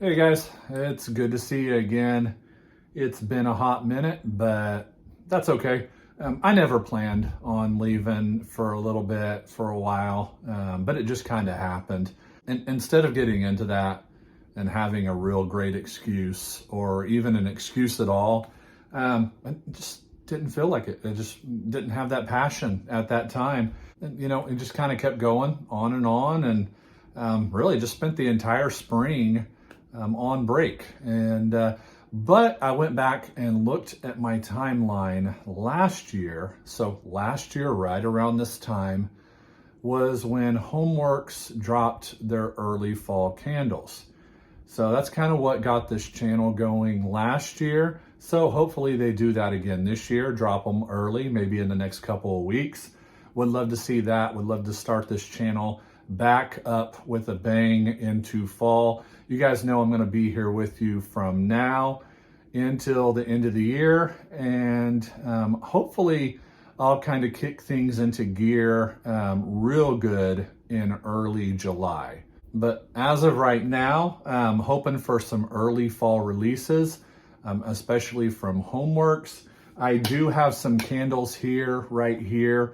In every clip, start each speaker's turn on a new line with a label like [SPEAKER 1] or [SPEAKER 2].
[SPEAKER 1] Hey guys, it's good to see you again. It's been a hot minute, but that's okay. I never planned on leaving for a little bit, for a while, but it just kind of happened. And instead of getting into that and having a real great excuse or even an excuse at all, I just didn't feel like it. I just didn't have that passion at that time. And, it just kind of kept going on and really just spent the entire spring on break. But I went back and looked at my timeline last year. So last year, right around this time, was when Homeworks dropped their early fall candles. So that's kind of what got this channel going last year. So hopefully they do that again this year, drop them early, maybe in the next couple of weeks. Would love to see that. Would love to start this channel back up with a bang into fall. You guys know I'm going to be here with you from now until the end of the year, and hopefully I'll kind of kick things into gear real good in early July. But as of right now, I'm hoping for some early fall releases, especially from Homeworks. I do have some candles here, right here,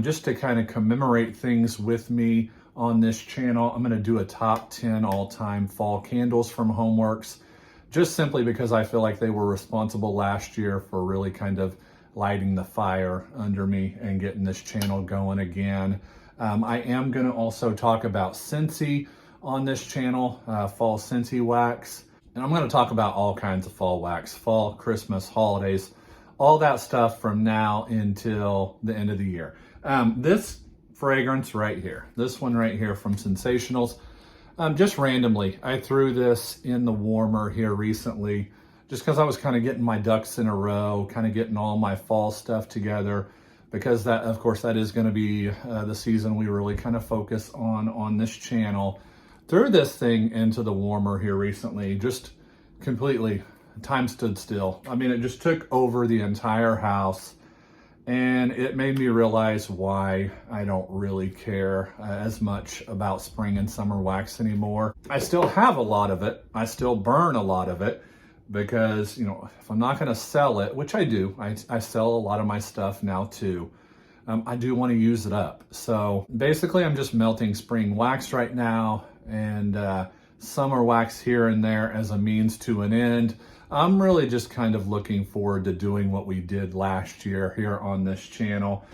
[SPEAKER 1] just to kind of commemorate things with me on this channel. I'm going to do a top 10 all-time fall candles from Homeworks, just simply because I feel like they were responsible last year for really kind of lighting the fire under me and getting this channel going again. I am going to also talk about Cincy on this channel, fall Cincy wax. And I'm going to talk about all kinds of fall wax, fall, Christmas, holidays, all that stuff from now until the end of the year. This fragrance right here, this one right here from Sensationals, just randomly, I threw this in the warmer here recently, just because I was kind of getting my ducks in a row, kind of getting all my fall stuff together, because that, of course, that is going to be the season we really kind of focus on this channel. Threw this thing into the warmer here recently, just completely, time stood still. I mean, it just took over the entire house. And it made me realize why I don't really care as much about spring and summer wax anymore. I still have a lot of it. I still burn a lot of it because, if I'm not going to sell it, which I do, I sell a lot of my stuff now too. I do want to use it up. So basically I'm just melting spring wax right now and summer wax here and there as a means to an end. I'm really just kind of looking forward to doing what we did last year here on this channel.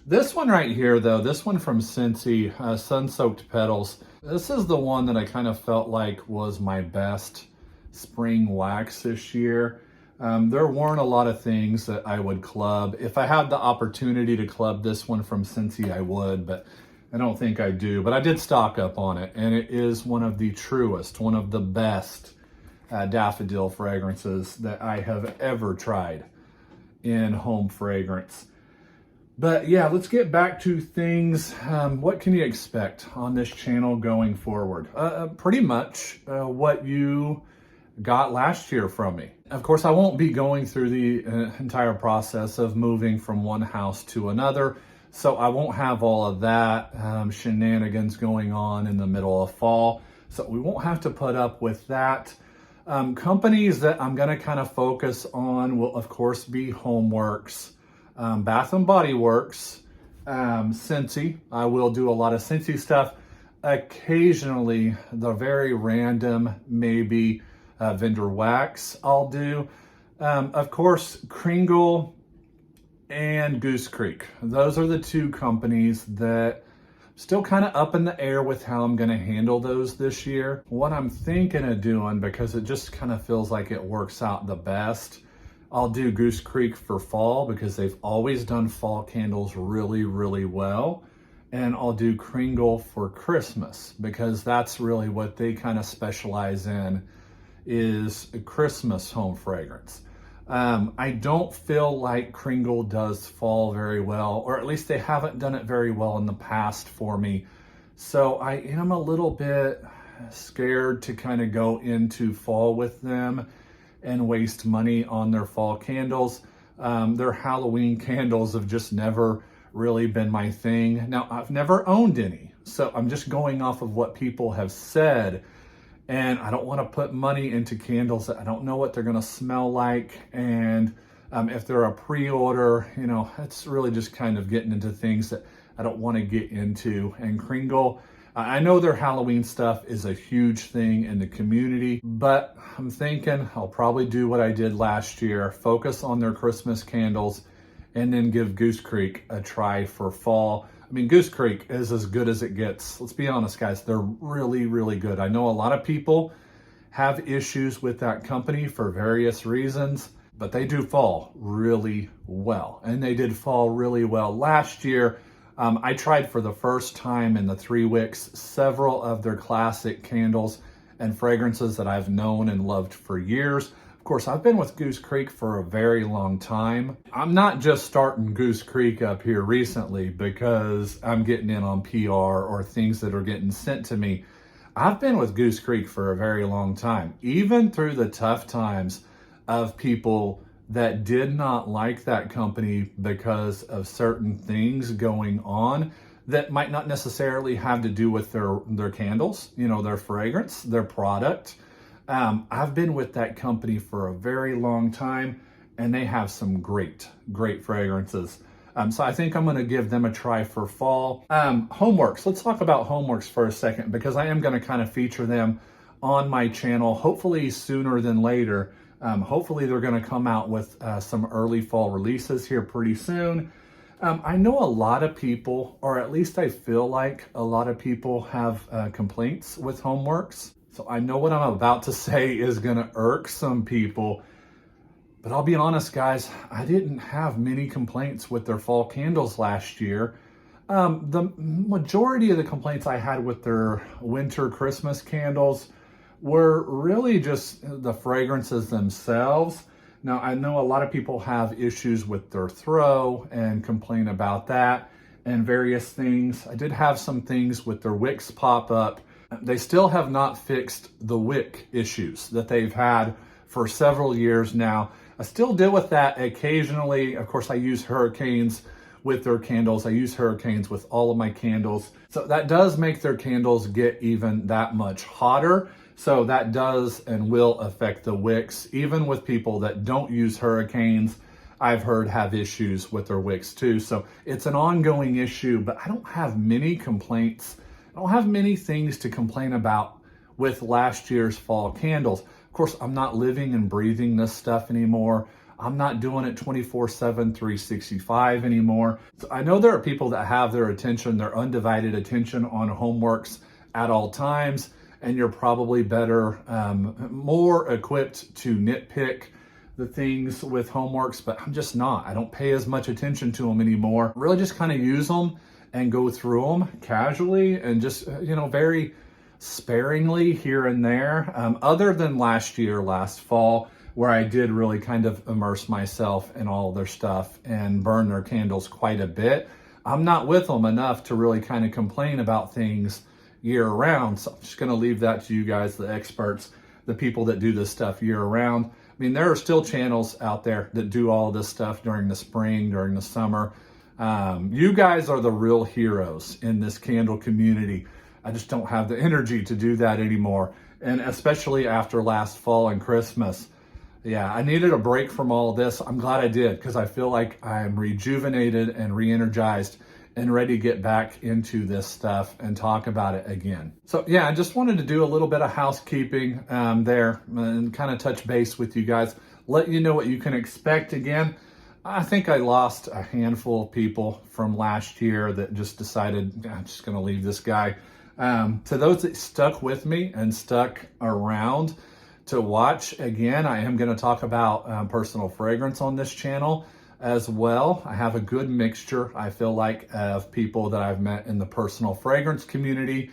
[SPEAKER 1] This one right here though, this one from Cincy, Sun-Soaked Petals, this is the one that I kind of felt like was my best spring wax this year. There weren't a lot of things that I would club. If I had the opportunity to club this one from Cincy, I would, but I don't think I do. But I did stock up on it, and it is one of the truest, one of the best daffodil fragrances that I have ever tried in home fragrance. But yeah, let's get back to things. What can you expect on this channel going forward? Pretty much what you got last year from me. Of course, I won't be going through the entire process of moving from one house to another, so I won't have all of that shenanigans going on in the middle of fall. So we won't have to put up with that. Companies that I'm going to kind of focus on will, of course, be Homeworks, Bath & Body Works, Cincy. I will do a lot of Cincy stuff. Occasionally, the very random, maybe vendor wax I'll do. Of course, Kringle and Goose Creek. Those are the two companies that still kind of up in the air with how I'm going to handle those this year. What I'm thinking of doing, because it just kind of feels like it works out the best, I'll do Goose Creek for fall because they've always done fall candles really, really well. And I'll do Kringle for Christmas because that's really what they kind of specialize in, is a Christmas home fragrance. I don't feel like Kringle does fall very well, or at least they haven't done it very well in the past for me. So I am a little bit scared to kind of go into fall with them and waste money on their fall candles. Their Halloween candles have just never really been my thing. Now, I've never owned any, so I'm just going off of what people have said. and I don't want to put money into candles that I don't know what they're going to smell like. And if they're a pre-order, you know, it's really just kind of getting into things that I don't want to get into. And Kringle, I know their Halloween stuff is a huge thing in the community, but I'm thinking I'll probably do what I did last year, focus on their Christmas candles, and then give Goose Creek a try for fall. I mean, Goose Creek is as good as it gets. Let's be honest, guys. They're really, really good. I know a lot of people have issues with that company for various reasons, but they do fall really well. And they did fall really well last year. I tried for the first time in the 3 wicks several of their classic candles and fragrances that I've known and loved for years. Of course, I've been with Goose Creek for a very long time. I'm not just starting Goose Creek up here recently because I'm getting in on PR or things that are getting sent to me. I've been with Goose Creek for a very long time, even through the tough times of people that did not like that company because of certain things going on that might not necessarily have to do with their candles, you know, their fragrance, their product. I've been with that company for a very long time, and they have some great fragrances. So I think I'm going to give them a try for fall. Homeworks. Let's talk about Homeworks for a second, because I am going to kind of feature them on my channel, hopefully sooner than later. Hopefully they're going to come out with some early fall releases here pretty soon. I know a lot of people, or at least I feel like a lot of people have complaints with Homeworks. So I know what I'm about to say is going to irk some people, but I'll be honest, guys, I didn't have many complaints with their fall candles last year. The majority of the complaints I had with their winter Christmas candles were really just the fragrances themselves. Now, I know a lot of people have issues with their throw and complain about that and various things. I did have some things with their wicks pop up. They still have not fixed the wick issues that they've had for several years now. I still deal with that occasionally. Of course, I use Hurricanes with their candles. I use Hurricanes with all of my candles. So that does make their candles get even that much hotter. So that does and will affect the wicks. Even with people that don't use Hurricanes, I've heard have issues with their wicks too. So it's an ongoing issue, but I don't have many complaints. I don't have many things to complain about with last year's fall candles. Of course, I'm not living and breathing this stuff anymore. I'm not doing it 24/7, 365 anymore. So I know there are people that have their attention, their undivided attention on Homeworks at all times, and you're probably better, more equipped to nitpick the things with Homeworks, but I'm just not. I don't pay as much attention to them anymore. Really just kind of use them and go through them casually and just, you know, very sparingly here and there. Other than last fall, where I did really kind of immerse myself in all their stuff and burn their candles quite a bit. I'm not with them enough to really kind of complain about things year round. So I'm just going to leave that to you guys, the experts, the people that do this stuff year round. I mean, there are still channels out there that do all this stuff during the spring, during the summer. You guys are the real heroes in this candle community. I just don't have the energy to do that anymore. And especially after last fall and Christmas. Yeah, I needed a break from all this. I'm glad I did, because I feel like I'm rejuvenated and re-energized and ready to get back into this stuff and talk about it again. So yeah, I just wanted to do a little bit of housekeeping there and kind of touch base with you guys, let you know what you can expect again. I think I lost a handful of people from last year that just decided, I'm just going to leave this guy. To those that stuck with me and stuck around to watch, again, I am going to talk about personal fragrance on this channel as well. I have a good mixture, I feel like, of people that I've met in the personal fragrance community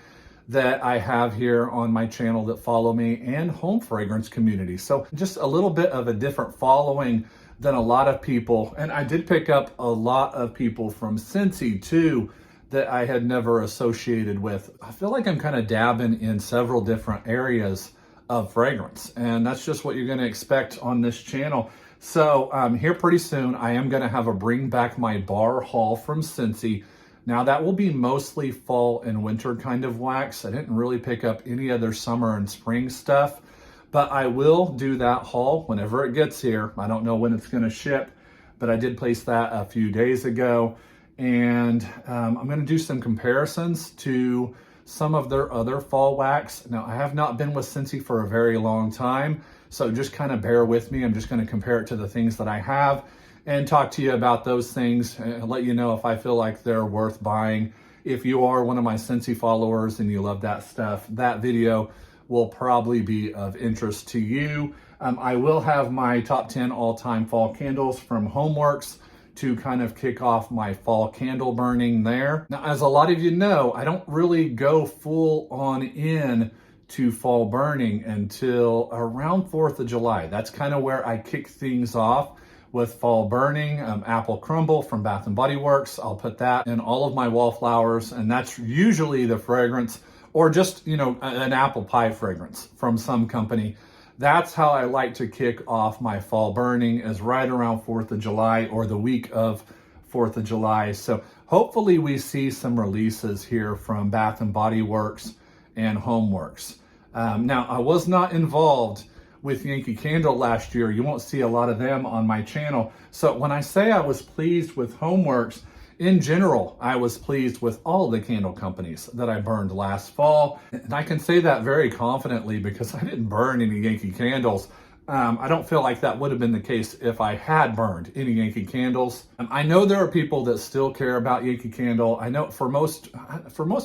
[SPEAKER 1] that I have here on my channel that follow me, and home fragrance community. So just a little bit of a different following than a lot of people. And I did pick up a lot of people from Cincy too that I had never associated with. I feel like I'm kind of dabbing in several different areas of fragrance, and that's just what you're going to expect on this channel. So here pretty soon, I am going to have a bring back my bar haul from Cincy. Now that will be mostly fall and winter kind of wax. I didn't really pick up any other summer and spring stuff, but I will do that haul whenever it gets here. I don't know when it's gonna ship, but I did place that a few days ago. And I'm gonna do some comparisons to some of their other fall wax. Now, I have not been with Cincy for a very long time, so just kind of bear with me. I'm just gonna compare it to the things that I have and talk to you about those things and let you know if I feel like they're worth buying. If you are one of my Cincy followers and you love that stuff, that video will probably be of interest to you. I will have my top 10 all-time fall candles from Homeworks to kind of kick off my fall candle burning there. Now, as a lot of you know, I don't really go full on in to fall burning until around 4th of July. That's kind of where I kick things off with fall burning. Apple Crumble from Bath & Body Works. I'll put that in all of my wallflowers, and that's usually the fragrance, or just, you know, an apple pie fragrance from some company. That's how I like to kick off my fall burning, is right around 4th of July or the week of 4th of July. So hopefully we see some releases here from Bath & Body Works and Homeworks. Now, I was not involved with Yankee Candle last year. You won't see a lot of them on my channel. So when I say I was pleased with Homeworks, in general, I was pleased with all the candle companies that I burned last fall. And I can say that very confidently because I didn't burn any Yankee candles. I don't feel like that would have been the case if I had burned any Yankee candles. I know there are people that still care about Yankee Candle. I know for most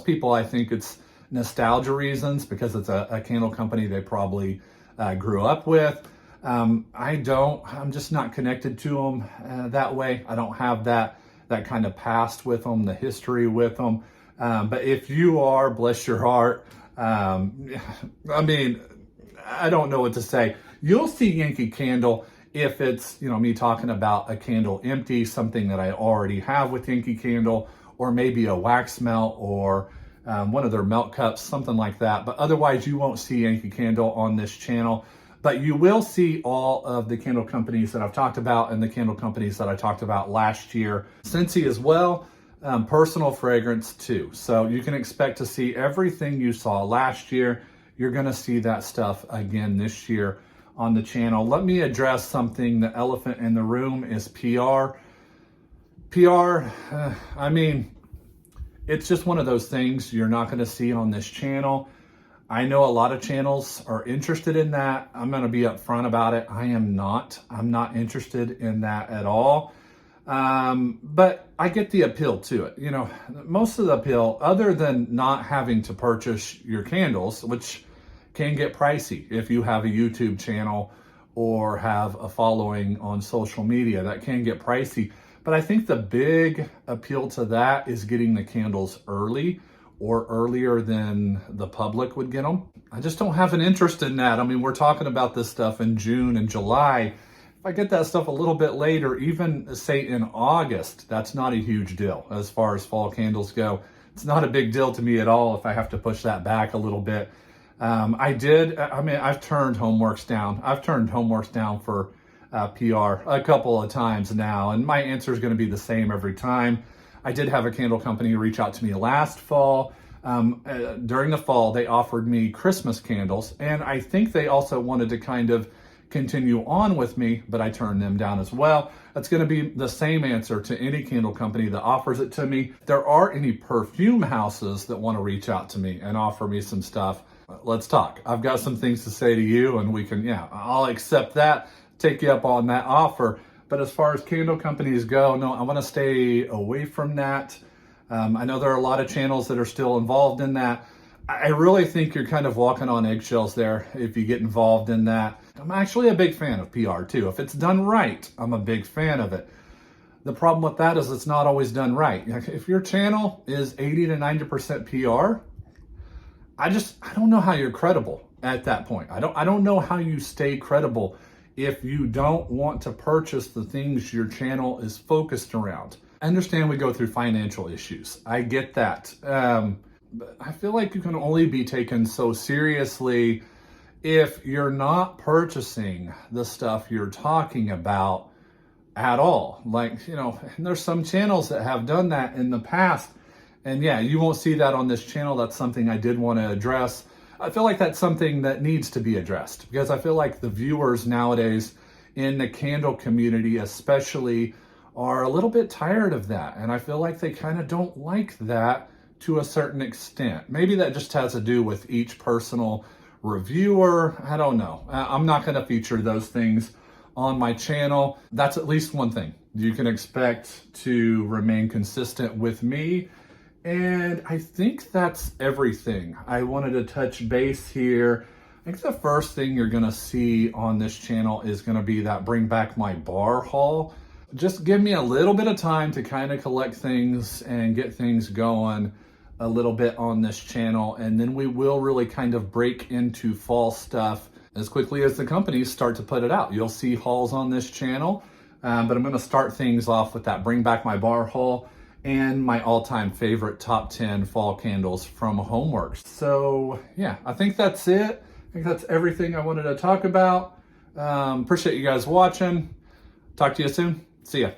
[SPEAKER 1] people, I think it's nostalgia reasons because it's a candle company they probably grew up with. I'm just not connected to them that way. I don't have that kind of past with them, the history with them. But if you are, bless your heart, I mean, I don't know what to say. You'll see Yankee Candle if it's, you know, me talking about a candle empty, something that I already have with Yankee Candle, or maybe a wax melt or one of their melt cups, something like that. But otherwise, you won't see Yankee Candle on this channel. But you will see all of the candle companies that I've talked about and the candle companies that I talked about last year. Cincy as well, personal fragrance too. So you can expect to see everything you saw last year. You're gonna see that stuff again this year on the channel. Let me address something. The elephant in the room is PR. I mean, it's just one of those things you're not gonna see on this channel. I know a lot of channels are interested in that. I'm gonna be upfront about it. I am not. I'm not interested in that at all. But I get the appeal to it. You know, most of the appeal, other than not having to purchase your candles, which can get pricey if you have a YouTube channel or have a following on social media, that can get pricey. But I think the big appeal to that is getting the candles early, or earlier than the public would get them. I just don't have an interest in that. I mean, we're talking about this stuff in June and July. If I get that stuff a little bit later, even say in August, that's not a huge deal as far as fall candles go. It's not a big deal to me at all if I have to push that back a little bit. I've turned Homeworks down. I've turned Homeworks down for PR a couple of times now, and my answer is gonna be the same every time. I did have a candle company reach out to me last fall. During the fall, they offered me Christmas candles, and I think they also wanted to kind of continue on with me, but I turned them down as well. That's going to be the same answer to any candle company that offers it to me. If there are any perfume houses that want to reach out to me and offer me some stuff, let's talk. I've got some things to say to you, and we can, I'll accept that, take you up on that offer. But as far as candle companies go, no, I want to stay away from that. I know there are a lot of channels that are still involved in that. I really think you're kind of walking on eggshells there if you get involved in that. I'm actually a big fan of PR too. If it's done right, I'm a big fan of it. The problem with that is it's not always done right. If your channel is 80 to 90% PR, I don't know how you're credible at that point. I don't know how you stay credible if you don't want to purchase the things your channel is focused around. I understand we go through financial issues. I get that. But I feel like you can only be taken so seriously if you're not purchasing the stuff you're talking about at all. Like, and there's some channels that have done that in the past, And yeah, you won't see that on this channel. That's something I did want to address. I feel like that's something that needs to be addressed because I feel like the viewers nowadays in the candle community especially are a little bit tired of that. And I feel like they kind of don't like that to a certain extent. Maybe that just has to do with each personal reviewer. I don't know. I'm not going to feature those things on my channel. That's at least one thing you can expect to remain consistent with me. And I think that's everything. I wanted to touch base here. I think the first thing you're gonna see on this channel is gonna be that bring back my bar haul. Just give me a little bit of time to kind of collect things and get things going a little bit on this channel. And then we will really kind of break into fall stuff as quickly as the companies start to put it out. You'll see hauls on this channel, but I'm gonna start things off with that bring back my bar haul and my all-time favorite top 10 fall candles from Homeworks. So yeah, I think that's it. I think that's everything I wanted to talk about. Appreciate you guys watching. Talk to you soon. See ya.